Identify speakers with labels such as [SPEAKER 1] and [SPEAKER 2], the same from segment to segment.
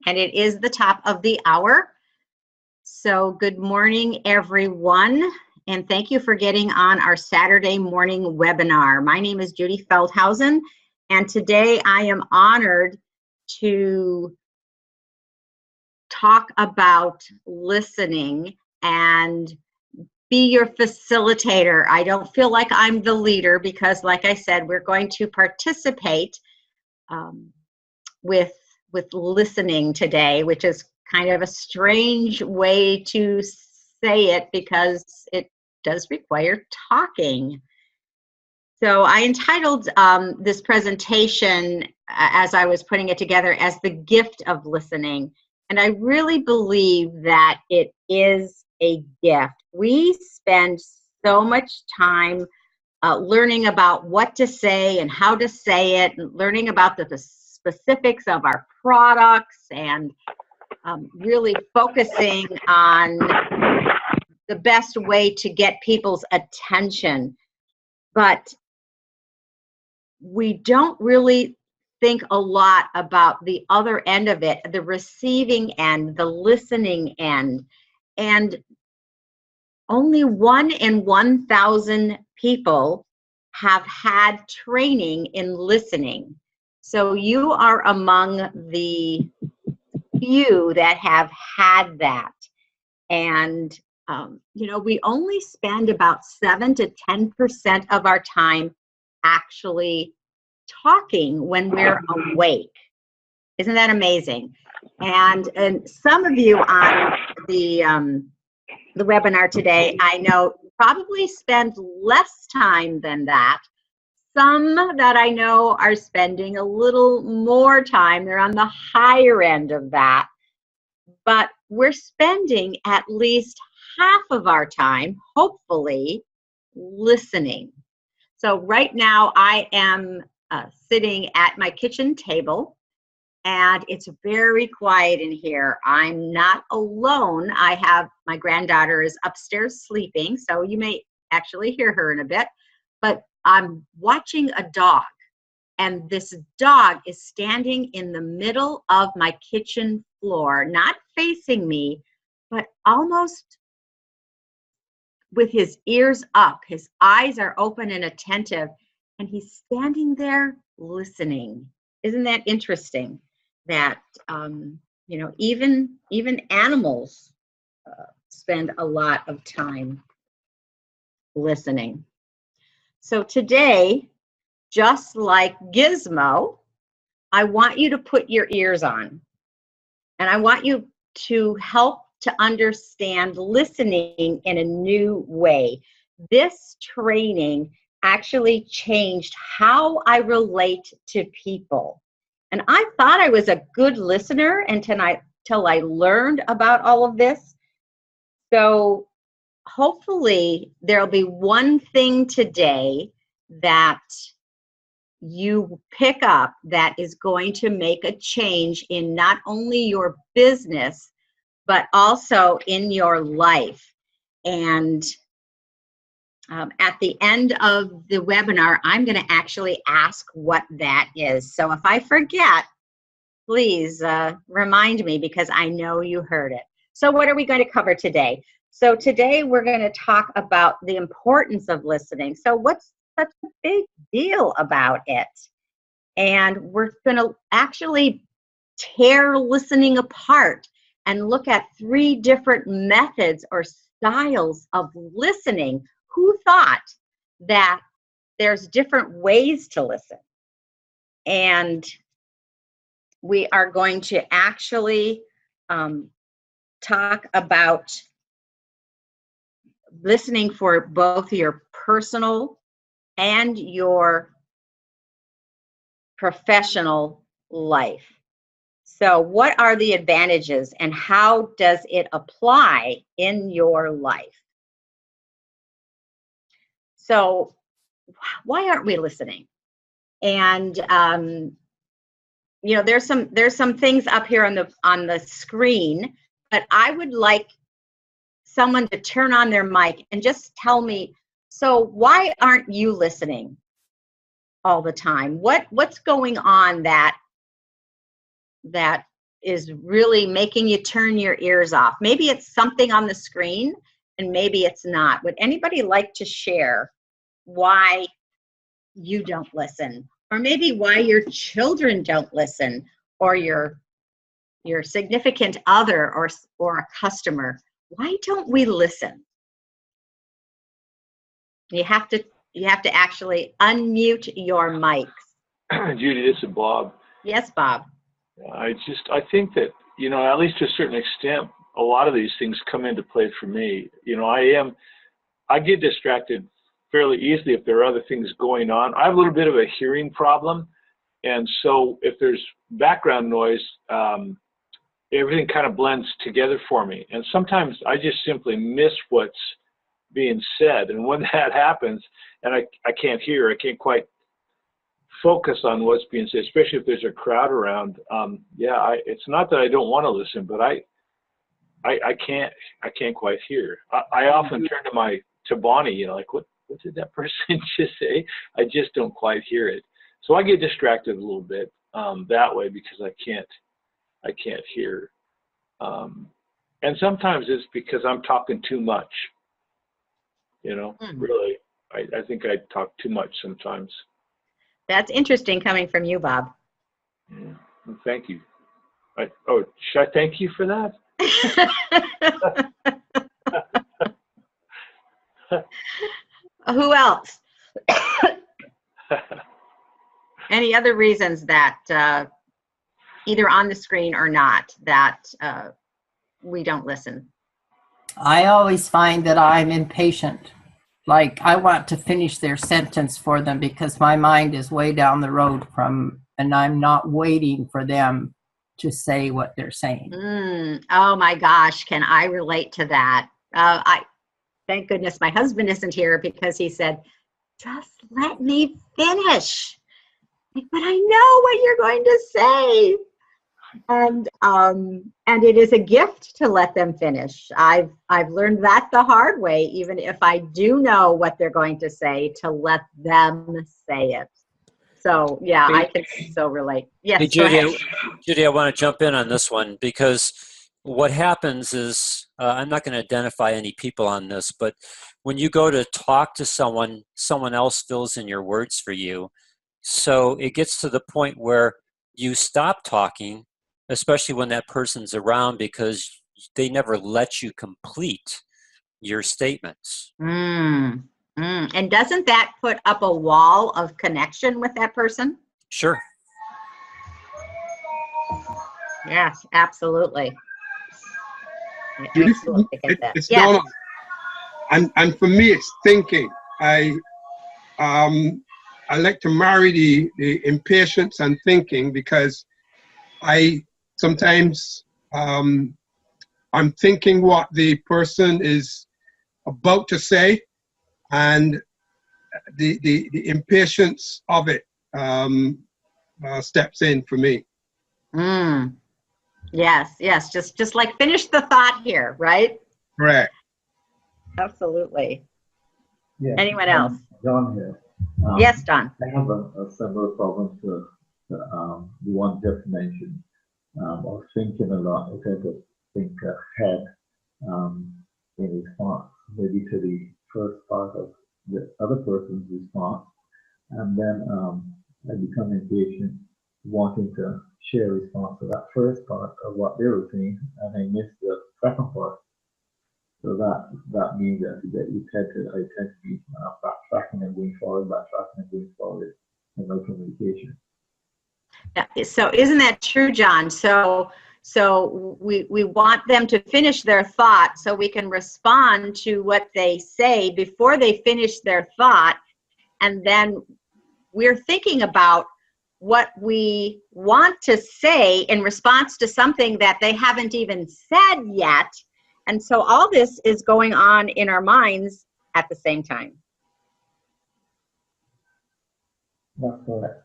[SPEAKER 1] and it is the top of the hour. So good morning, everyone, and thank you for getting on our Saturday morning webinar. My name is Judy Feldhausen, and today I am honored to talk about listening and be your facilitator. I don't feel like I'm the leader because, like I said, we're going to participate with listening today, which is kind of a strange way to say it because it does require talking. So I entitled this presentation, as I was putting it together, as the gift of listening. And I really believe that it is a gift. We spend so much time learning about what to say and how to say it, and learning about the specifics of our products, and really focusing on the best way to get people's attention. But we don't really think a lot about the other end of it, the receiving end, the listening end. And only 1 in 1,000 people have had training in listening. So you are among the few that have had that. And, we only spend about 7 to 10% of our time actually talking when we're awake. Isn't that amazing? And some of you on the webinar today, I know, probably spend less time than that. Some that I know are spending a little more time. They're on the higher end of that. But we're spending at least half of our time, hopefully, listening. So right now I am sitting at my kitchen table, and it's very quiet in here. I'm not alone. I have my granddaughter is upstairs sleeping, so you may actually hear her in a bit, but I'm watching a dog, and this dog is standing in the middle of my kitchen floor, not facing me, but almost with his ears up. His eyes are open and attentive, and he's standing there listening. Isn't that interesting? That even animals spend a lot of time listening. So today, just like Gizmo, I want you to put your ears on, and I want you to help to understand listening in a new way. This training actually changed how I relate to people. And I thought I was a good listener until I learned about all of this. So hopefully there'll be one thing today that you pick up that is going to make a change in not only your business, but also in your life. And at the end of the webinar, I'm going to actually ask what that is. So if I forget, please remind me, because I know you heard it. So what are we going to cover today? So today we're going to talk about the importance of listening. So what's such a big deal about it? And we're going to actually tear listening apart and look at 3 different methods or styles of listening. Who thought that there's different ways to listen? And we are going to actually talk about listening for both your personal and your professional life. So what are the advantages, and how does it apply in your life? So why aren't we listening? And there's some things up here on the screen, but I would like someone to turn on their mic and just tell me, so why aren't you listening all the time? What's going on that is really making you turn your ears off. Maybe it's something on the screen and maybe it's not. Would anybody like to share why you don't listen, or maybe why your children don't listen, or your significant other, or a customer? Why don't we listen? You have to actually unmute your mics.
[SPEAKER 2] Judy, this is Bob.
[SPEAKER 1] Yes, Bob.
[SPEAKER 2] I think that, at least to a certain extent, a lot of these things come into play for me. I get distracted fairly easily if there are other things going on. I have a little bit of a hearing problem. And so if there's background noise, everything kind of blends together for me. And sometimes I just simply miss what's being said. And when that happens, and I can't hear, I can't quite focus on what's being said, especially if there's a crowd around. It's not that I don't want to listen, but I can't quite hear. I often turn to Bonnie, like, what did that person just say? I just don't quite hear it. So I get distracted a little bit that way because I can't hear. And sometimes it's because I'm talking too much. Really, I think I talk too much sometimes.
[SPEAKER 1] That's interesting coming from you, Bob.
[SPEAKER 2] Yeah, well, thank you. Should I thank you for that?
[SPEAKER 1] Who else? Any other reasons that either on the screen or not that we don't listen?
[SPEAKER 3] I always find that I'm impatient. Like, I want to finish their sentence for them because my mind is way down the road and I'm not waiting for them to say what they're saying.
[SPEAKER 1] Oh my gosh, can I relate to that? Thank goodness my husband isn't here, because he said, just let me finish. But I know what you're going to say. And it is a gift to let them finish. I've learned that the hard way, even if I do know what they're going to say, to let them say it. So yeah, I can so relate. Yes,
[SPEAKER 4] hey, Judy, I want to jump in on this one, because what happens is, I'm not going to identify any people on this, but when you go to talk to someone else fills in your words for you. So it gets to the point where you stop talking, especially when that person's around, because they never let you complete your statements.
[SPEAKER 1] And doesn't that put up a wall of connection with that person?
[SPEAKER 4] Sure.
[SPEAKER 1] Yes, absolutely.
[SPEAKER 5] Judy, it's normal. And for me, it's thinking. I like to marry the impatience and thinking, because I sometimes I'm thinking what the person is about to say, and the impatience of it steps in for me.
[SPEAKER 1] Yes. Just like finish the thought here, right?
[SPEAKER 5] Correct.
[SPEAKER 1] Absolutely.
[SPEAKER 6] Yeah.
[SPEAKER 1] Anyone else?
[SPEAKER 6] John here.
[SPEAKER 1] Yes, Don.
[SPEAKER 6] I have a similar problem to the one just mentioned. Of thinking a lot. I tend to think ahead in response, maybe to the first part of the other person's response, and then I become impatient, wanting to share response to that first part of what they were saying, and I miss the second part. So that means that I tend to be backtracking and going forward in my communication.
[SPEAKER 1] Yeah, so isn't that true, John? So we want them to finish their thought so we can respond to what they say before they finish their thought, and then we're thinking about what we want to say in response to something that they haven't even said yet. And so all this is going on in our minds at the same time.
[SPEAKER 6] That's correct.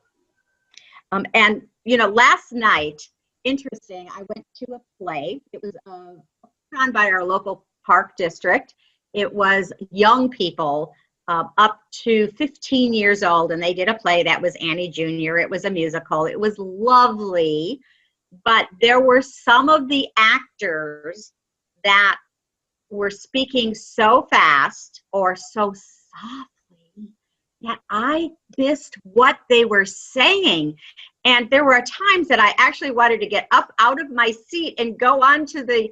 [SPEAKER 1] And, last night, interesting, I went to a play. It was put on by our local park district. It was young people up to 15 years old, and they did a play that was Annie Jr. It was a musical. It was lovely. but there were some of the actors that were speaking so fast or so softly that I missed what they were saying. And there were times that I actually wanted to get up out of my seat and go onto the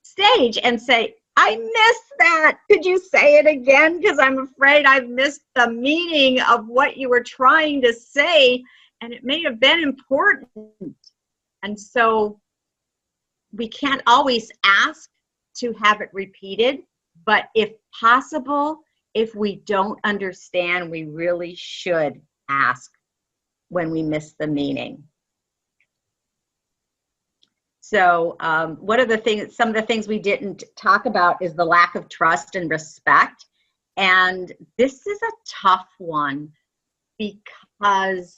[SPEAKER 1] stage and say, I missed that. Could you say it again? Because I'm afraid I've missed the meaning of what you were trying to say, and it may have been important. And so we can't always ask to have it repeated, but if possible, if we don't understand, we really should ask when we miss the meaning. So some of the things we didn't talk about is the lack of trust and respect. And this is a tough one because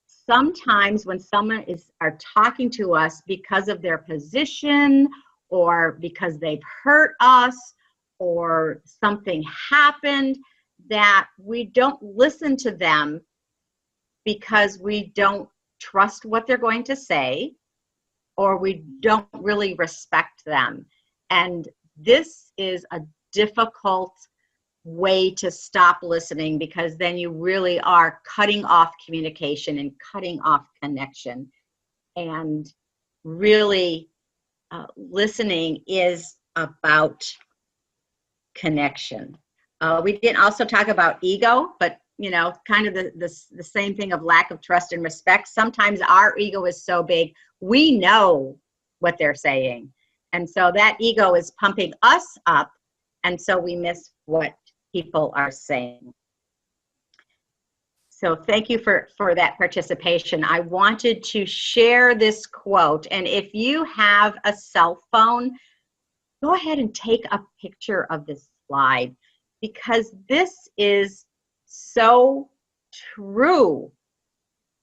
[SPEAKER 1] sometimes when someone are talking to us because of their position or because they've hurt us or something happened, that we don't listen to them because we don't trust what they're going to say, or we don't really respect them. And this is a difficult way to stop listening, because then you really are cutting off communication and cutting off connection. And really, listening is about connection. We didn't also talk about ego, but kind of the same thing of lack of trust and respect. Sometimes our ego is so big, we know what they're saying. And so that ego is pumping us up, and so we miss what people are saying. So thank you for that participation. I wanted to share this quote, and if you have a cell phone, go ahead and take a picture of this slide, because this is so true.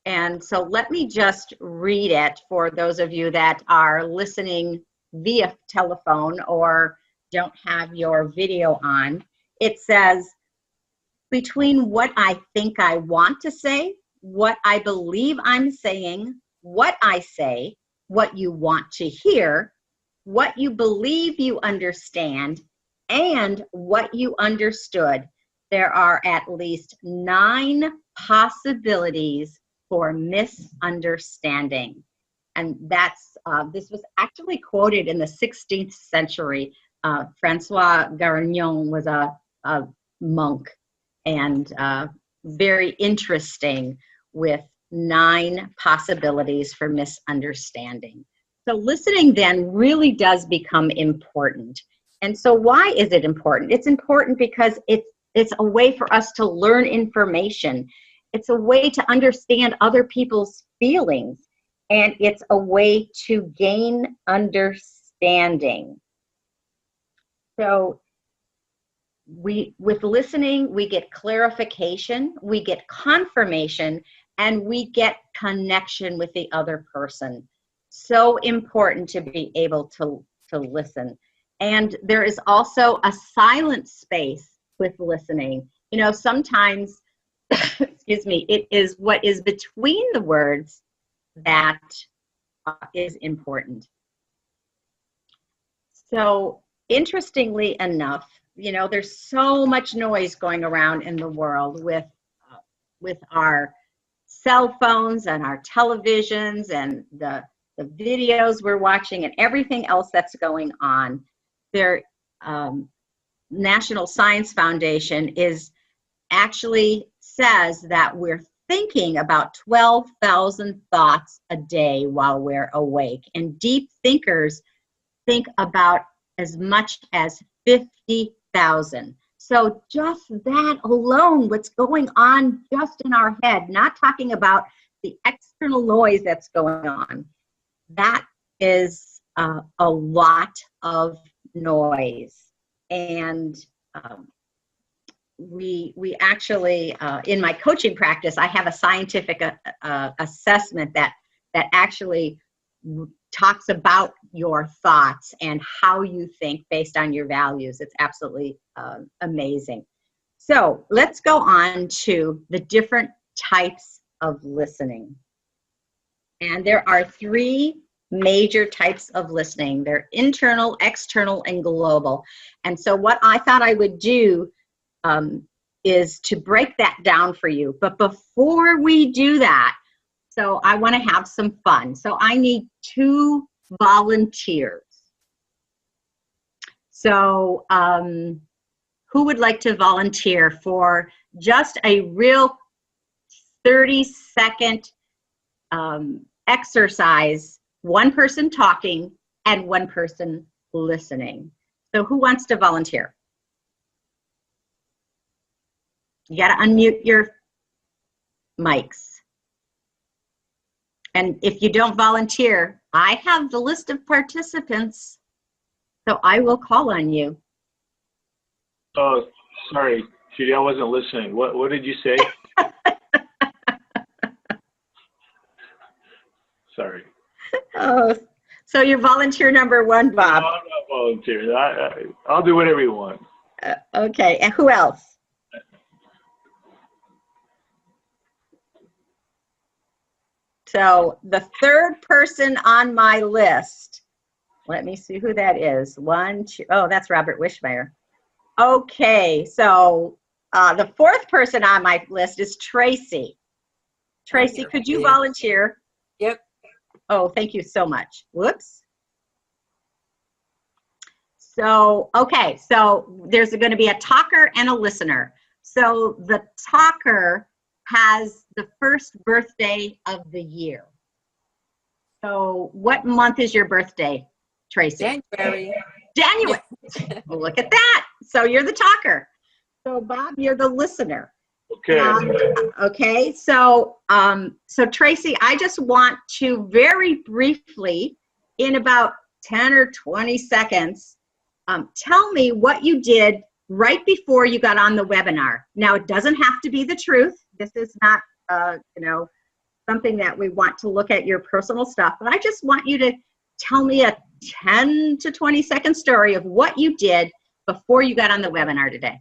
[SPEAKER 1] And so let me just read it for those of you that are listening via telephone or don't have your video on. It says, between what I think I want to say, what I believe I'm saying, what I say, what you want to hear, what you believe you understand, and what you understood, there are at least 9 possibilities for misunderstanding. And that's this was actually quoted in the 16th century. Francois Garignon was a monk, and very interesting, with 9 possibilities for misunderstanding. So listening then really does become important. And so why is it important? It's important because it's a way for us to learn information. It's a way to understand other people's feelings, and it's a way to gain understanding. So with listening, we get clarification, we get confirmation, and we get connection with the other person. So important to be able to listen. And there is also a silent space with listening. Sometimes, excuse me, it is what is between the words that is important. So interestingly enough, there's so much noise going around in the world with our cell phones and our televisions and the videos we're watching and everything else that's going on. Their National Science Foundation actually says that we're thinking about 12,000 thoughts a day while we're awake. And deep thinkers think about as much as 50,000. So just that alone, what's going on just in our head, not talking about the external noise that's going on, that is a lot of noise. And we actually, in my coaching practice, I have a scientific assessment that actually talks about your thoughts and how you think based on your values. It's absolutely amazing. So let's go on to the different types of listening. And there are three major types of listening. They're internal, external, and global. And so what I thought I would do is to break that down for you. But before we do that, so I want to have some fun. So I need 2 volunteers. So who would like to volunteer for just a real 30-second exercise, one person talking and one person listening? So who wants to volunteer? You got to unmute your mics. And if you don't volunteer, I have the list of participants, so I will call on you.
[SPEAKER 2] Oh, sorry, Judy, I wasn't listening. What did you say? Sorry.
[SPEAKER 1] Oh, so you're volunteer number 1, Bob.
[SPEAKER 2] No, I'm not volunteering. I'll do whatever you want.
[SPEAKER 1] Okay, and who else? So the third person on my list, let me see who that is. 1, 2, oh, that's Robert Wishmeyer. Okay, so the fourth person on my list is Tracy. Tracy, could you volunteer?
[SPEAKER 7] Yep.
[SPEAKER 1] Oh, thank you so much. Whoops. So, okay, so there's going to be a talker and a listener. So the talker has the first birthday of the year. So what month is your birthday, Tracy?
[SPEAKER 7] January.
[SPEAKER 1] January. Well, look at that. So you're the talker. So Bob, you're the listener.
[SPEAKER 2] Okay.
[SPEAKER 1] Okay. So so Tracy, I just want to very briefly, in about 10 or 20 seconds, tell me what you did right before you got on the webinar. Now, it doesn't have to be the truth. This is not, you know, something that we want to look at your personal stuff, but I just want you to tell me a 10 to 20 second story of what you did before you got on the webinar today.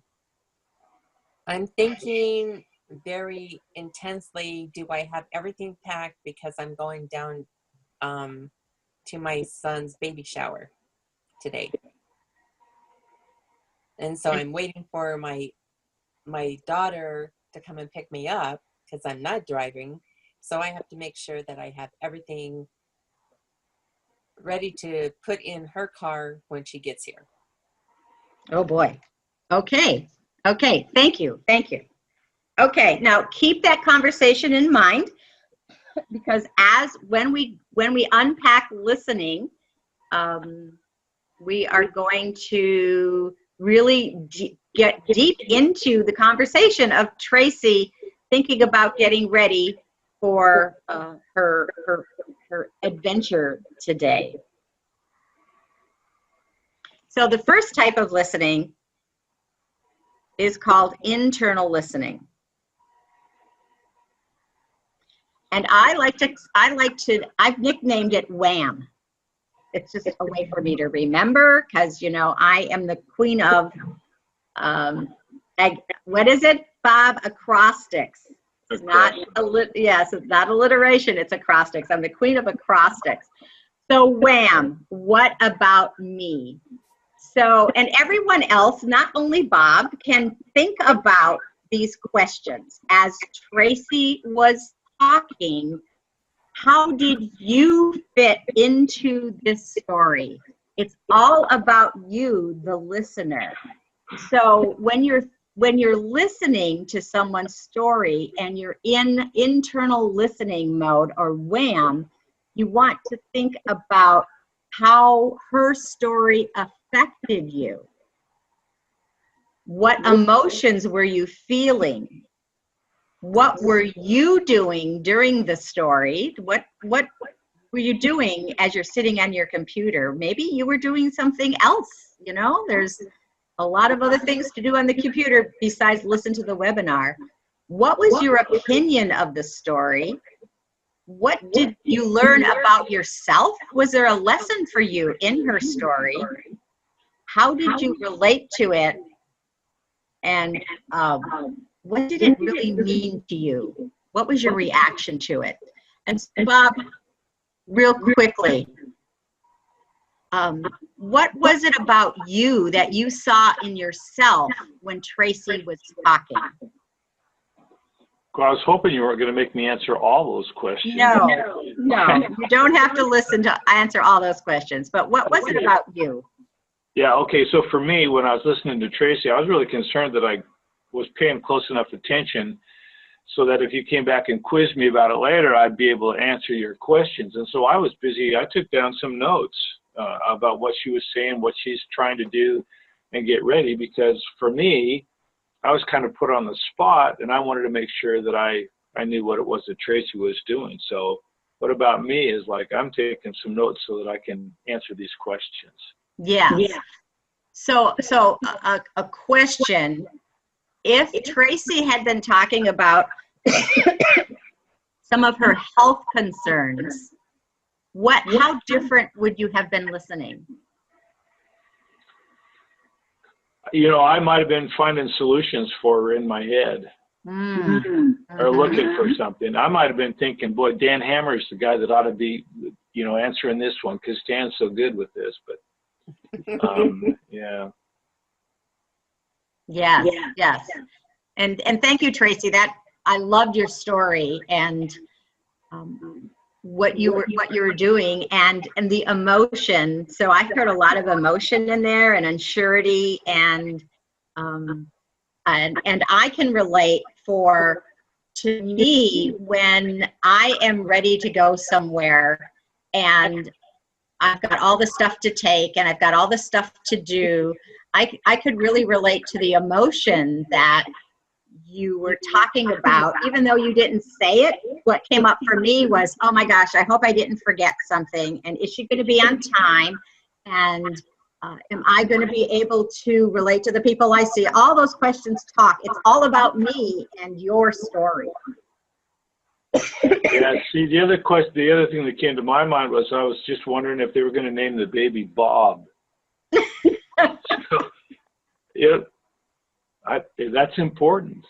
[SPEAKER 7] I'm thinking very intensely, do I have everything packed because I'm going down to my son's baby shower today. And so I'm waiting for my daughter to come and pick me up because I'm not driving. So I have to make sure that I have everything ready to put in her car when she gets here.
[SPEAKER 1] Oh boy. Okay. Okay. Thank you. Thank you. Okay. Now keep that conversation in mind, because when we unpack listening, we are going to really get deep into the conversation of Tracy thinking about getting ready for her adventure today. So the first type of listening is called internal listening. And I've nicknamed it WHAM. It's just a way for me to remember, because, you know, I am the queen of, what is it, Bob? Acrostics. It's not, yes, it's not alliteration, it's acrostics. I'm the queen of acrostics. So WHAM, what about me? So, and everyone else, not only Bob, can think about these questions. As Tracy was talking, how did you fit into this story? It's all about you, the listener. So when you're listening to someone's story and you're in internal listening mode, or WHAM, you want to think about how her story affected you. What emotions were you feeling? What were you doing during the story? What were you doing as you're sitting on your computer? Maybe you were doing something else. You know, there's a lot of other things to do on the computer besides listen to the webinar. What was your opinion of the story? What did you learn about yourself? Was there a lesson for you in her story? How did you relate to it? And what did it really mean to you? What was your reaction to it? And Bob, real quickly, what was it about you that you saw in yourself when Tracy was talking?
[SPEAKER 2] Well, I was hoping you weren't going to make me answer all those questions.
[SPEAKER 1] No, you don't have to listen to answer all those questions, but what was it about you?
[SPEAKER 2] Yeah, okay, so for me, when I was listening to Tracy, I was really concerned that I was paying close enough attention so that if you came back and quizzed me about it later, I'd be able to answer your questions. And so I was busy. I took down some notes about what she was saying, what she's trying to do, and get ready, because for me, I was kind of put on the spot, and I wanted to make sure that I knew what it was that Tracy was doing. So what about me is like, I'm taking some notes so that I can answer these questions.
[SPEAKER 1] Yeah. So a question, if Tracy had been talking about some of her health concerns, how different would you have been listening?
[SPEAKER 2] You know, I might have been finding solutions for her in my head, or looking for something. I might have been thinking, boy, Dan Hammer's the guy that ought to be, you know, answering this one because Dan's so good with this. But yeah.
[SPEAKER 1] Yes. And thank you, Tracy. That I loved your story and what you were doing and the emotion. So I heard a lot of emotion in there and unsurety and I can relate to me when I am ready to go somewhere and I've got all the stuff to take and I've got all the stuff to do. I could really relate to the emotion that you were talking about, even though you didn't say it. What came up for me was, oh my gosh, I hope I didn't forget something. And is she going to be on time? And am I going to be able to relate to the people I see? All those questions talk. It's all about me and your story.
[SPEAKER 2] Yeah, see, the other thing that came to my mind was I was just wondering if they were going to name the baby Bob. So, yeah, that's important.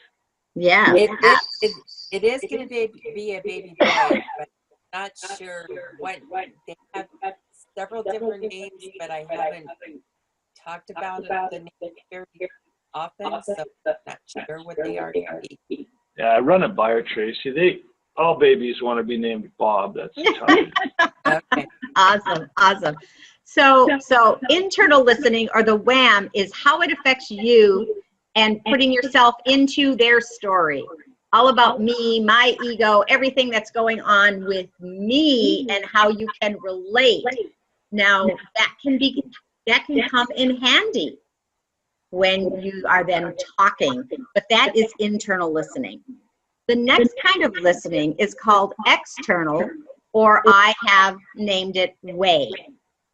[SPEAKER 1] Yeah.
[SPEAKER 7] It is going to be a baby boy, but I'm not sure what. They have several different names, but I haven't talked about the name very often, so I'm not sure what they are going to be.
[SPEAKER 2] Yeah, I run it by her, Tracy. All babies want to be named Bob. That's tough.
[SPEAKER 7] Okay.
[SPEAKER 1] Awesome. So internal listening, or the WHAM, is how it affects you and putting yourself into their story. All about me, my ego, everything that's going on with me and how you can relate. Now that can come in handy when you are then talking, but that is internal listening. The next kind of listening is called external, or I have named it way.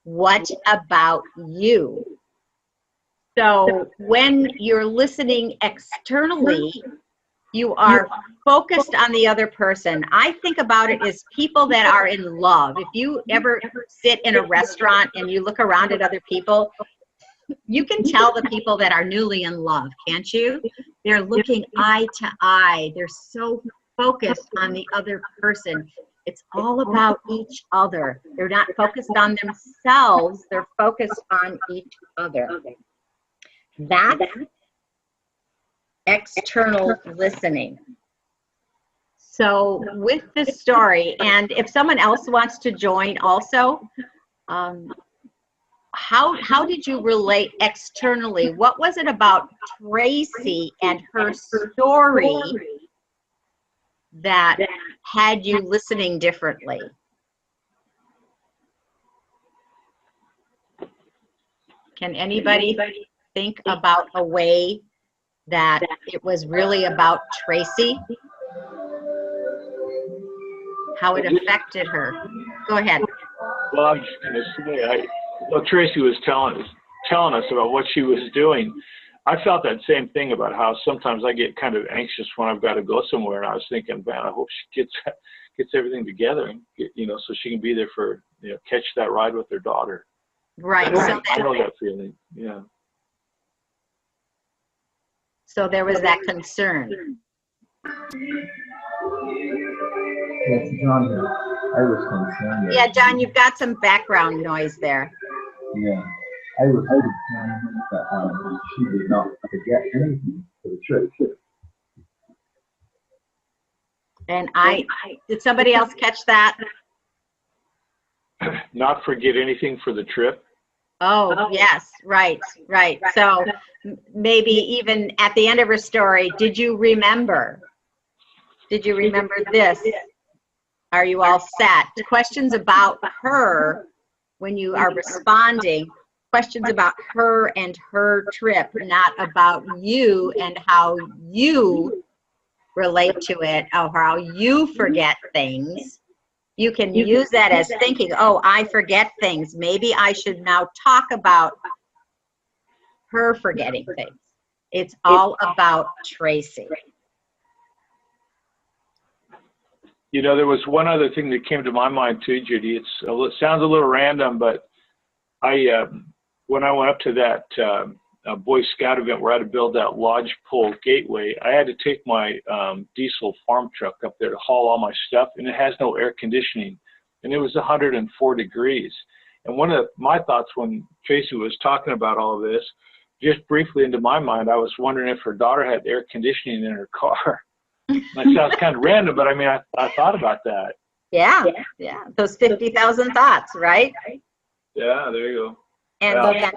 [SPEAKER 1] What about you? So when you're listening externally, you are focused on the other person. I think about it as people that are in love. If you ever sit in a restaurant and you look around at other people, you can tell the people that are newly in love, can't you? They're looking eye to eye. They're so focused on the other person. It's all about each other. They're not focused on themselves. They're focused on each other. That's external listening. So with this story, and if someone else wants to join also, how did you relate externally? What was it about Tracy and her story that had you listening differently? Can anybody think about a way that it was really about Tracy? How it affected her? Go ahead.
[SPEAKER 2] Well, I'm just going to say, Tracy was telling us about what she was doing. I felt that same thing about how sometimes I get kind of anxious when I've got to go somewhere. And I was thinking, man, I hope she gets everything together, and so she can be there for catch that ride with her daughter.
[SPEAKER 1] Right.
[SPEAKER 2] So I know that feeling. Yeah.
[SPEAKER 1] So there was that concern.
[SPEAKER 6] Yes, John here. I was concerned that.
[SPEAKER 1] Yeah, John, you've got some background noise there.
[SPEAKER 6] Yeah, I was concerned that she did not forget anything for the trip.
[SPEAKER 1] And did somebody else catch that?
[SPEAKER 2] Not forget anything for the trip.
[SPEAKER 1] Oh, yes, right. So maybe even at the end of her story, did you remember? Did you remember this? Are you all set? Questions about her when you are responding, questions about her and her trip, not about you and how you relate to it or how you forget things. You can use that as thinking, oh, I forget things. Maybe I should now talk about her forgetting things. It's all about Tracy.
[SPEAKER 2] You know, there was one other thing that came to my mind too, Judy. It sounds a little random, but when I went up to that Boy Scout event where I had to build that lodgepole gateway, I had to take my diesel farm truck up there to haul all my stuff, and it has no air conditioning, and it was 104 degrees. And one of my thoughts when Tracy was talking about all of this, just briefly into my mind, I was wondering if her daughter had air conditioning in her car. That sounds kind of random, but I mean, I thought about that.
[SPEAKER 1] Yeah. Those 50,000 thoughts, right?
[SPEAKER 2] Yeah, there you go.
[SPEAKER 1] And
[SPEAKER 2] well,
[SPEAKER 1] then,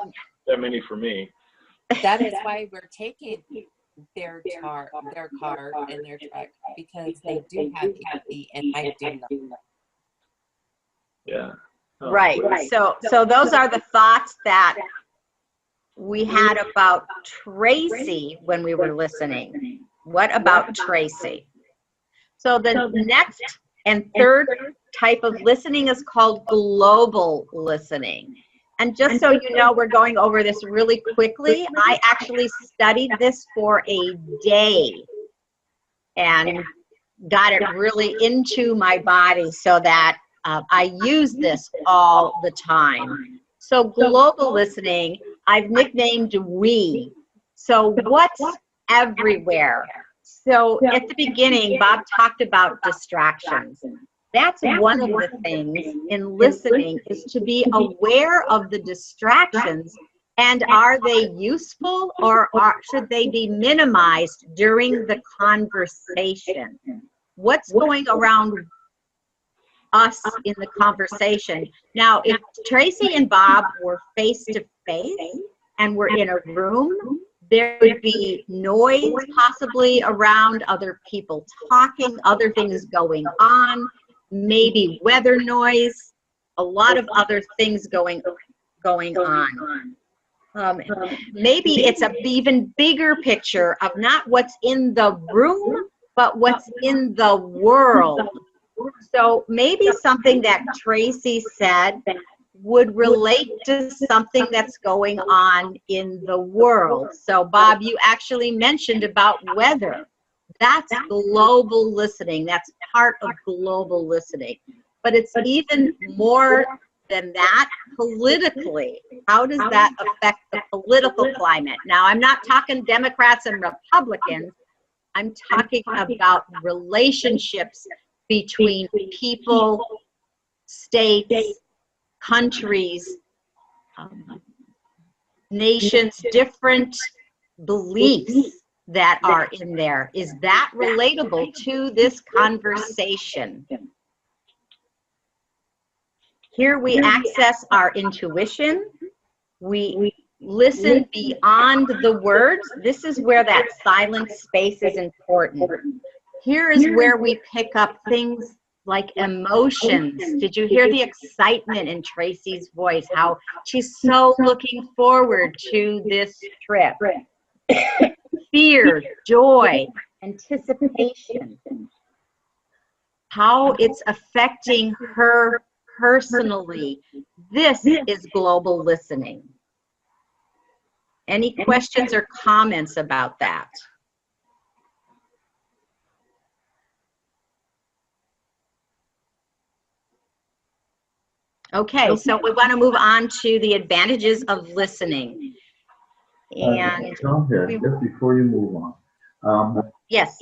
[SPEAKER 2] that many for me.
[SPEAKER 7] That is why we're taking their car and their truck, because they do have AC and I do not.
[SPEAKER 2] Yeah. Oh,
[SPEAKER 1] right.
[SPEAKER 2] great.
[SPEAKER 1] So those are the thoughts that we had about Tracy when we were listening. What about Tracy? So the next and third type of listening is called global listening. And just so you know, we're going over this really quickly. I actually studied this for a day and got it really into my body so that I use this all the time. So global listening, I've nicknamed we. So what's everywhere? So at the beginning, Bob talked about distractions. That's one of the things in listening, is to be aware of the distractions, and are they useful or should they be minimized during the conversation? What's going around us in the conversation? Now, if Tracy and Bob were face to face and we're in a room, there would be noise possibly around, other people talking, other things going on, maybe weather noise, a lot of other things going on. Maybe it's an even bigger picture of not what's in the room, but what's in the world. So maybe something that Tracy said would relate to something that's going on in the world. So Bob, you actually mentioned about weather. That's global listening. That's part of global listening. But it's even more than that politically. How does that affect the political climate? Now, I'm not talking Democrats and Republicans. I'm talking about relationships between people, states, countries, nations, different beliefs that are in there. Is that relatable to this conversation? Here we access our intuition. We listen beyond the words. This is where that silent space is important. Here is where we pick up things like emotions. Did you hear the excitement in Tracy's voice? How she's so looking forward to this trip. Fear, joy, anticipation. How it's affecting her personally. This is global listening. Any questions or comments about that? Okay, so we want to move on to the advantages of listening. And
[SPEAKER 6] John here, just before you move on.
[SPEAKER 1] Yes.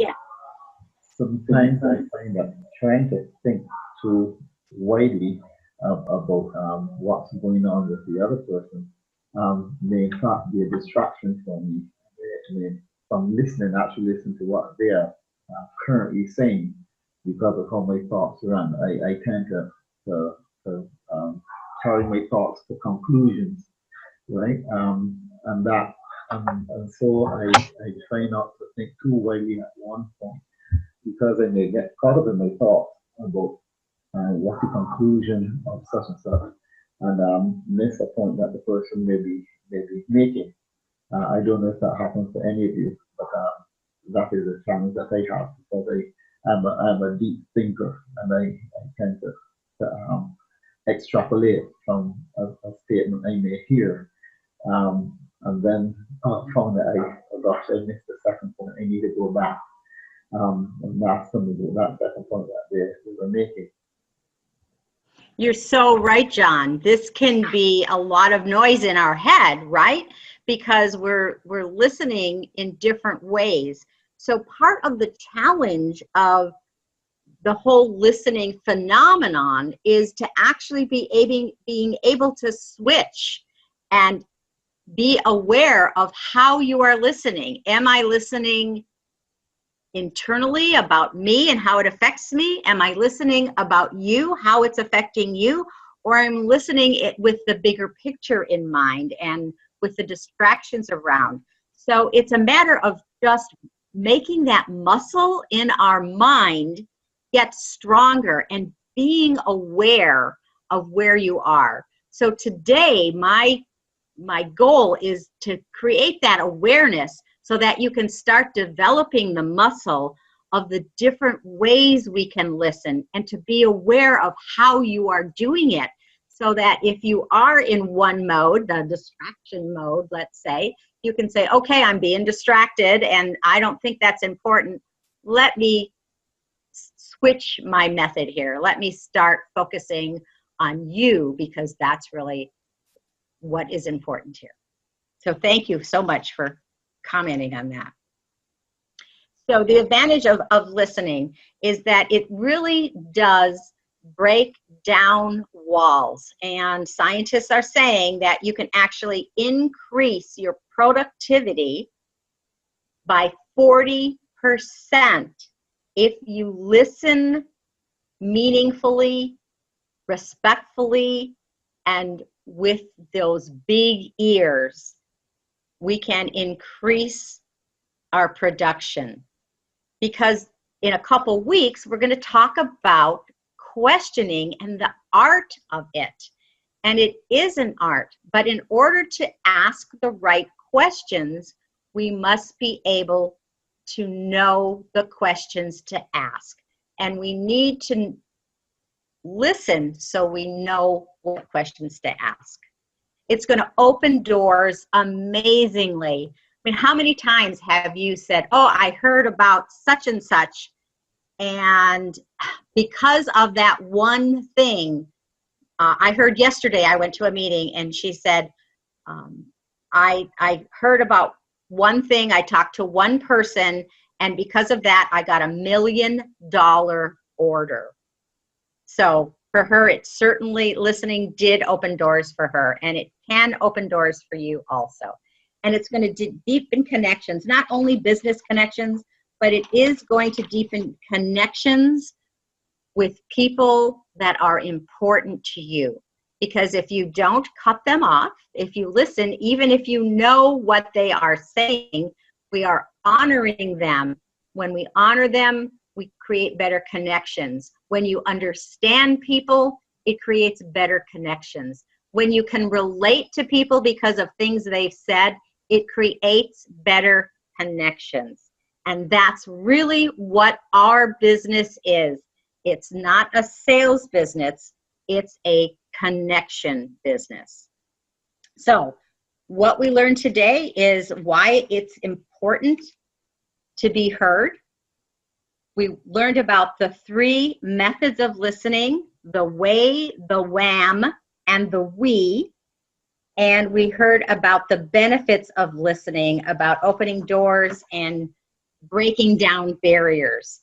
[SPEAKER 6] Sometimes I find that trying to think through widely about what's going on with the other person may in fact be a distraction for me. From listening, actually listen to what they are currently saying because of how my thoughts run. I tend to carry my thoughts to conclusions, right? And so I try not to think too widely at one point because I may get caught up in my thoughts about what's the conclusion of such and such, and miss a point that the person may be making. I don't know if that happens to any of you, but that is a challenge that I have because I'm a deep thinker, and I tend to extrapolate from a statement I may hear, and then found that gosh, I missed the second point. I need to go back and ask them about that second point that they were making.
[SPEAKER 1] You're so right, John. This can be a lot of noise in our head, right? Because we're listening in different ways. So part of the challenge of the whole listening phenomenon is to actually being able to switch and be aware of how you are listening. Am I listening internally about me and how it affects me? Am I listening about you, how it's affecting you? Or I'm listening it with the bigger picture in mind and with the distractions around. So it's a matter of just making that muscle in our mind get stronger and being aware of where you are. So today, my goal is to create that awareness so that you can start developing the muscle of the different ways we can listen and to be aware of how you are doing it. So that if you are in one mode, the distraction mode, let's say, you can say, okay, I'm being distracted and I don't think that's important. Let me switch my method here. Let me start focusing on you because that's really what is important here. So thank you so much for commenting on that. So the advantage of listening is that it really does break down walls. And scientists are saying that you can actually increase your productivity by 40% if you listen meaningfully, respectfully, and with those big ears. We can increase our production. Because in a couple weeks, we're going to talk about questioning and the art of it. And it is an art, but in order to ask the right questions, we must be able to know the questions to ask. And we need to listen so we know what questions to ask. It's going to open doors amazingly. I mean, how many times have you said, oh, I heard about such and such, and because of that one thing, I heard yesterday, I went to a meeting and she said, I heard about one thing, I talked to one person, and because of that, I got $1 million order. So for her, it certainly, listening did open doors for her, and it can open doors for you also. And it's going to deepen connections, not only business connections, but it is going to deepen connections with people that are important to you. Because if you don't cut them off, if you listen, even if you know what they are saying, we are honoring them. When we honor them, we create better connections. When you understand people, it creates better connections. When you can relate to people because of things they've said, it creates better connections. And that's really what our business is. It's not a sales business, it's a connection business. So what we learned today is why it's important to be heard. We learned about the 3 methods of listening: the way, the wham, and the we. And we heard about the benefits of listening, about opening doors and breaking down barriers.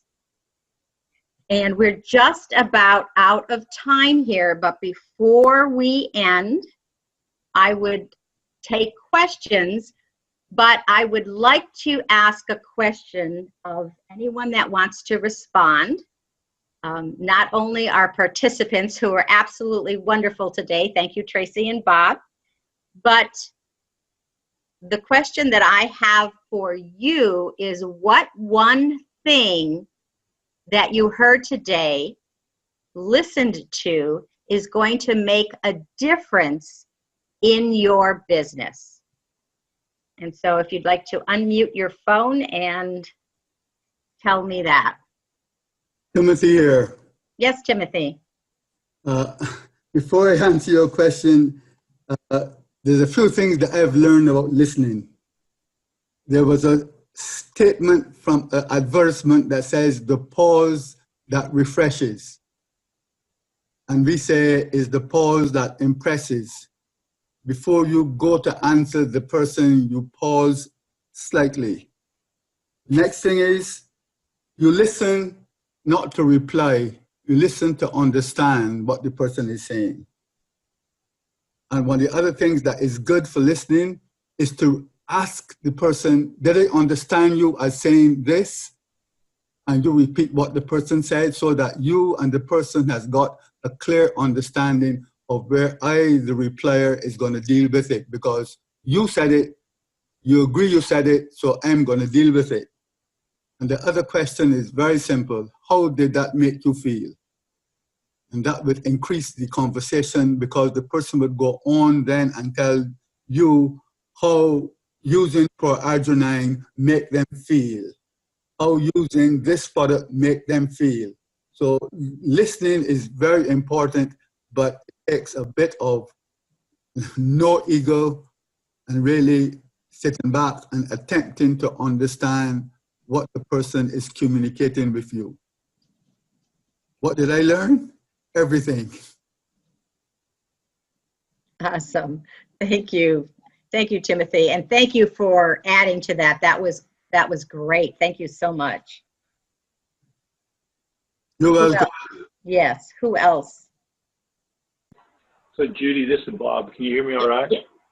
[SPEAKER 1] And we're just about out of time here, but before we end, I would take questions, but I would like to ask a question of anyone that wants to respond. Not only our participants who are absolutely wonderful today, thank you Tracy and Bob, but the question that I have for you is, what one thing that you heard today, listened to, is going to make a difference in your business? And so if you'd like to unmute your phone and tell me that.
[SPEAKER 8] Timothy here.
[SPEAKER 1] Yes, Timothy.
[SPEAKER 8] Before I answer your question, there's a few things that I've learned about listening. There was a statement from an advertisement that says the pause that refreshes. And we say is the pause that impresses. Before you go to answer the person, you pause slightly. Next thing is you listen not to reply. You listen to understand what the person is saying. And one of the other things that is good for listening is to ask the person, did I understand you as saying this? And you repeat what the person said so that you and the person has got a clear understanding of where the replier, is going to deal with it. Because you said it, you agree you said it, so I'm going to deal with it. And the other question is very simple. How did that make you feel? And that would increase the conversation, because the person would go on then and tell you how using chlorhydronine make them feel, how using this product make them feel. So listening is very important, but it takes a bit of no ego and really sitting back and attempting to understand what the person is communicating with you. What did I learn? Everything.
[SPEAKER 1] Awesome. Thank you. Thank you, Timothy. And thank you for adding to that. That was great. Thank you so much.
[SPEAKER 8] You're welcome.
[SPEAKER 1] Yes. Who else?
[SPEAKER 2] So Judy, this is Bob. Can you hear me all right?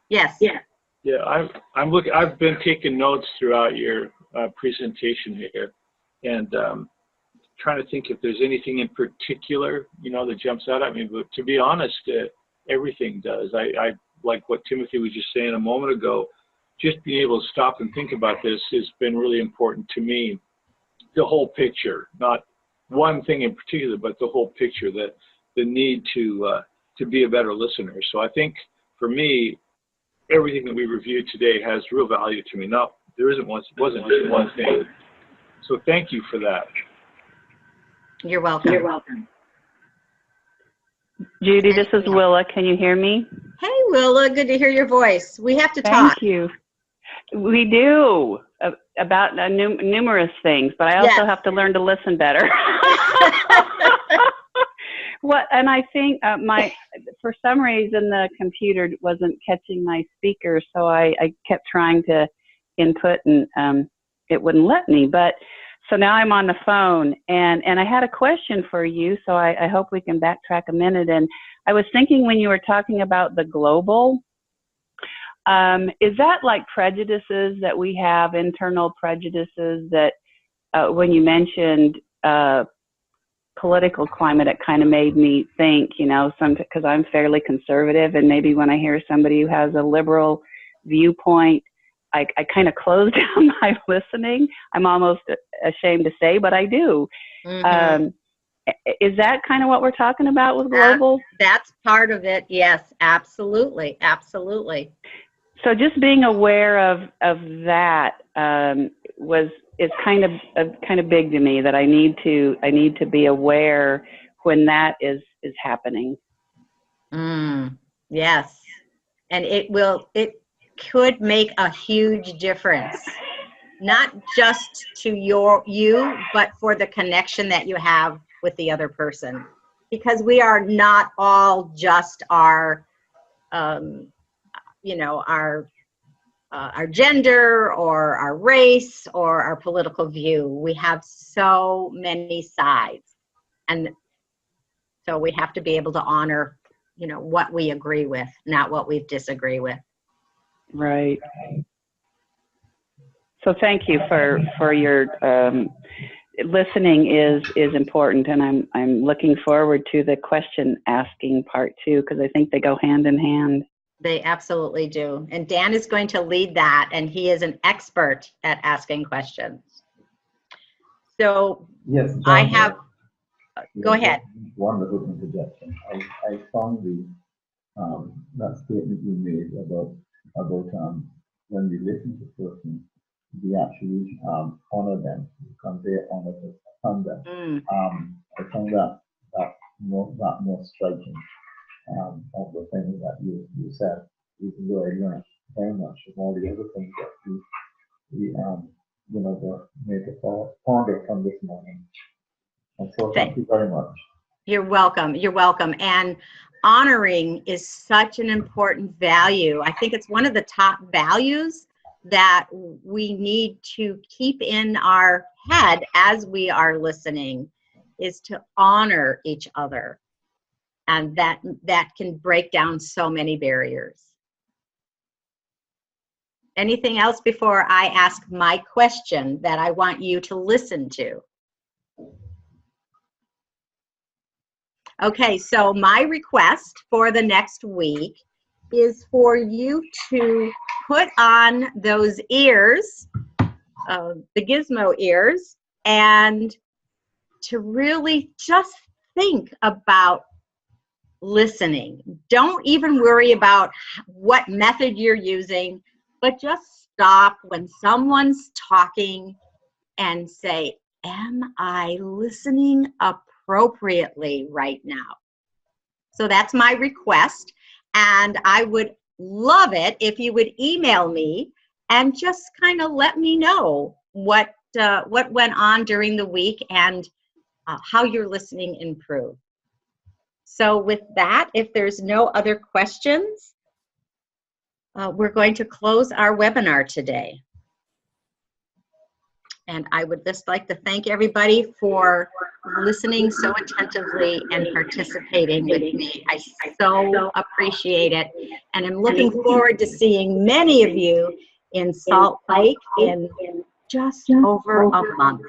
[SPEAKER 1] Yes. Yeah.
[SPEAKER 2] Yeah, I'm looking. I've been taking notes throughout your presentation here, and trying to think if there's anything in particular, that jumps out at me. But to be honest, everything does. I like what Timothy was just saying a moment ago. Just being able to stop and think about this has been really important to me. The whole picture, not one thing in particular, but the whole picture. That the need to be a better listener. So I think for me, everything that we reviewed today has real value to me. Wasn't just one thing. So thank you for that.
[SPEAKER 1] You're welcome.
[SPEAKER 9] You're welcome. Judy, this is Willa. Can you hear me?
[SPEAKER 1] Hey, Willa. Good to hear your voice. We have to talk.
[SPEAKER 9] Thank you. We do, about numerous things, but I also have to learn to listen better. And I think for some reason the computer wasn't catching my speaker, so I kept trying to input and it wouldn't let me. But so now I'm on the phone, and I had a question for you, so I hope we can backtrack a minute. And I was thinking, when you were talking about the global, is that like prejudices that we have, internal prejudices that when you mentioned political climate, it kind of made me think, because I'm fairly conservative, and maybe when I hear somebody who has a liberal viewpoint, I kind of close down my listening. I'm almost ashamed to say, but I do. Mm-hmm. Is that kind of what we're talking about with global?
[SPEAKER 1] That's part of it. Yes, absolutely. Absolutely.
[SPEAKER 9] So just being aware of that is kind of big to me, that I need to be aware when that is happening.
[SPEAKER 1] Yes. And it could make a huge difference, not just to you, but for the connection that you have with the other person, because we are not all just our gender or our race or our political view. We have so many sides. And so we have to be able to honor, what we agree with, not what we disagree with.
[SPEAKER 9] Right. So thank you for your listening is important, and I'm looking forward to the question asking part too, because I think they go hand in hand.
[SPEAKER 1] They absolutely do. And Dan is going to lead that, and he is an expert at asking questions. So
[SPEAKER 6] yes, John,
[SPEAKER 1] I have, go ahead.
[SPEAKER 6] Wonderful interjection. I found that statement you made about when we listen to a person, we actually honor them, convey honor to them. I found that more striking of the things that you said, even though I learned very much of all the other things that we made a ponder from this morning. And so thank you very much.
[SPEAKER 1] You're welcome. You're welcome. And honoring is such an important value. I think it's one of the top values that we need to keep in our head as we are listening, is to honor each other. And that can break down so many barriers. Anything else before I ask my question that I want you to listen to? Okay, so my request for the next week is for you to put on those ears, the gizmo ears, and to really just think about listening. Don't even worry about what method you're using, but just stop when someone's talking and say, am I listening appropriately right now? So that's my request, and I would love it if you would email me and just kind of let me know what went on during the week and how your listening improved. So with that, if there's no other questions, we're going to close our webinar today. And I would just like to thank everybody for listening so attentively and participating with me. I so appreciate it. And I'm looking forward to seeing many of you in Salt Lake in just over a month.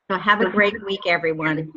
[SPEAKER 1] So have a great week, everyone.